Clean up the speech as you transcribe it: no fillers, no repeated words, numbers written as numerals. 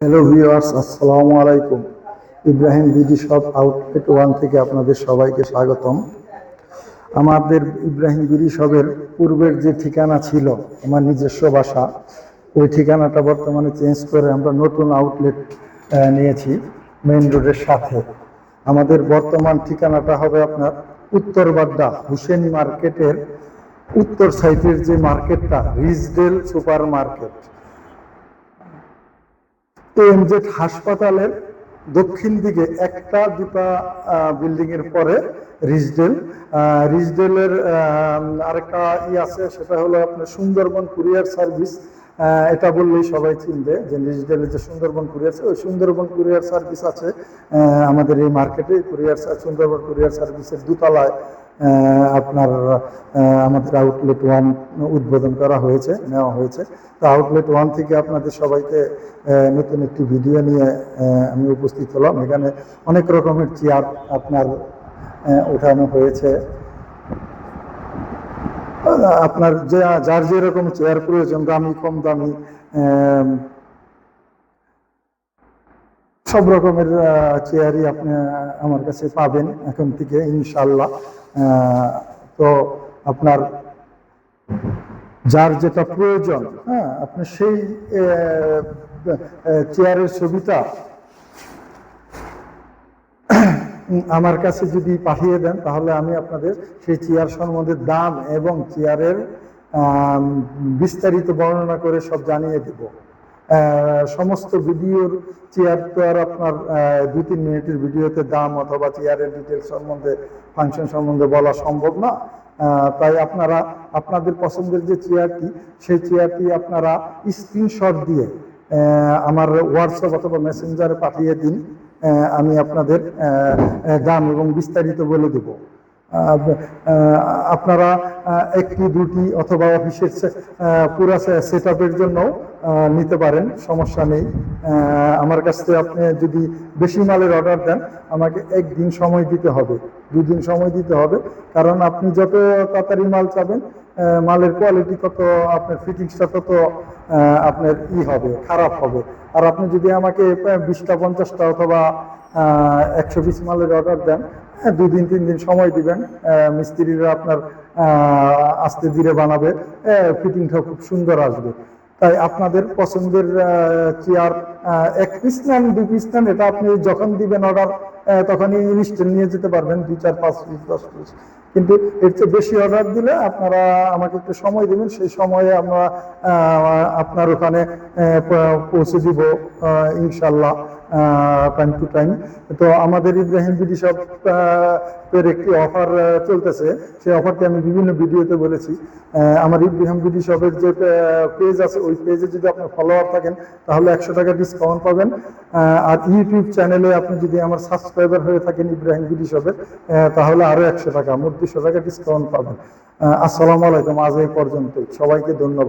Hello viewers, আসসালামু আলাইকুম। Ibrahim BD shop outlet 1 থেকে আপনাদের সবাইকে স্বাগতম। আমাদের ইব্রাহিম বিডি শপের পূর্বের যে ঠিকানা ছিল, আমার নিজস্ব বাসা, ওই ঠিকানাটা বর্তমানে চেঞ্জ করে আমরা নতুন আউটলেট নিয়েছি মেইন রোডের সাথে। আমাদের বর্তমান ঠিকানাটা হবে আপনার উত্তর বাড্ডা হুসেন মার্কেটের উত্তর সাইডের যে মার্কেটটা, রিজডেল সুপার মার্কেট, এমজেড হাসপাতালের দক্ষিণ দিকে একটা দুটা বিল্ডিং এর পরে রিজডেলের আরেকটা আছে, সেটা হলো আপনার সুন্দরবন কুরিয়ার সার্ভিস। এটা বললেই সবাই চিনবে যে রিজডেলের যে সুন্দরবন কুরিয়ার, ওই সুন্দরবন কুরিয়ার সার্ভিস আছে আমাদের এই মার্কেটে। সুন্দরবন কুরিয়ার সার্ভিসের দোতলায় আপনার আমাদের আউটলেট 1 উদ্বোধন করা হয়েছে, নেওয়া হয়েছে। তো আউটলেট 1 থেকে আপনাদের সবাইকে নতুন একটি ভিডিও নিয়ে আমি উপস্থিত হলাম। এখানে অনেক রকমের চেয়ার আপনার ওঠানো হয়েছে। আপনার যার যেরকম চেয়ার প্রয়োজন, দামি কম দামি সব রকমের চেয়ারই আপনি আমার কাছে পাবেন এখন থেকে ইনশাল্লাহ। তো আপনার যার যেটা প্রয়োজন, আপনি সেই চেয়ারের ছবিটা আমার কাছে যদি পাঠিয়ে দেন, তাহলে আমি আপনাদের সেই চেয়ার সম্বন্ধে দাম এবং চেয়ারের বিস্তারিত বর্ণনা করে সব জানিয়ে দেব। সমস্ত ভিডিওর চেয়ার তো আর আপনার 2-3 মিনিটের ভিডিওতে দাম অথবা চেয়ারের ডিটেলস সম্বন্ধে, ফাংশন সম্বন্ধে বলা সম্ভব না। তাই আপনারা আপনাদের পছন্দের যে চেয়ারটি, সেই চেয়ারটি আপনারা স্ক্রিনশট দিয়ে আমার হোয়াটসঅ্যাপ অথবা মেসেঞ্জারে পাঠিয়ে দিন। আমি আপনাদের দাম এবং বিস্তারিত বলে দেব। আপনারা একটি দুটি অথবা অফিসের পুরো সেট আপের জন্য নিতে পারেন, সমস্যা নেই। আমার কাছ থেকে আপনি যদি বেশি মালের অর্ডার দেন, আমাকে 1 দিন সময় দিতে হবে, 2 দিন সময় দিতে হবে। কারণ আপনি যত তাড়াতাড়ি মাল চাবেন, মালের কোয়ালিটি তত, আপনার ফিটিংসটা তত আপনার হবে, খারাপ হবে। আর আপনি যদি আমাকে 20টা 50টা অথবা 120 মালের অর্ডার দেন, 2 দিন 3 দিন সময় দিবেন, মিস্ত্রিরা আপনার আস্তে ধীরে বানাবে, ফিটিংটা খুব সুন্দর আসবে। তাই আপনাদের পছন্দের চেয়ার 1 পিস নেন 2 পিস নেন, এটা আপনি যখন দিবেন অর্ডার তখনই ইনস্ট্যান্ট নিয়ে যেতে পারবেন, 2, 4, 5 পিস 10 পিস। কিন্তু এর চেয়ে বেশি অর্ডার দিলে আপনারা আমাকে একটু সময় দেবেন, সেই সময়ে আমরা আপনার ওখানে পৌঁছে দিব ইনশাল্লাহ, টাইম টু টাইম। তো আমাদের ইব্রাহিম বিডি শপের একটি অফার চলতেছে, সেই অফারটি আমি বিভিন্ন ভিডিওতে বলেছি। আমার ইব্রাহিম বিডি শপের যে পেজ আছে, ওই পেজে যদি আপনার ফলোয়ার থাকেন, তাহলে 100 টাকা ডিসকাউন্ট পাবেন। আর ইউটিউব চ্যানেলে আপনি যদি আমার সাবস্ক্রাইবার হয়ে থাকেন ইব্রাহিম বিডি শপের, তাহলে আরো 100 টাকা, মোট 200 টাকা ডিসকাউন্ট পাবেন। আসসালামু আলাইকুম। আজ এই পর্যন্তই, সবাইকে ধন্যবাদ।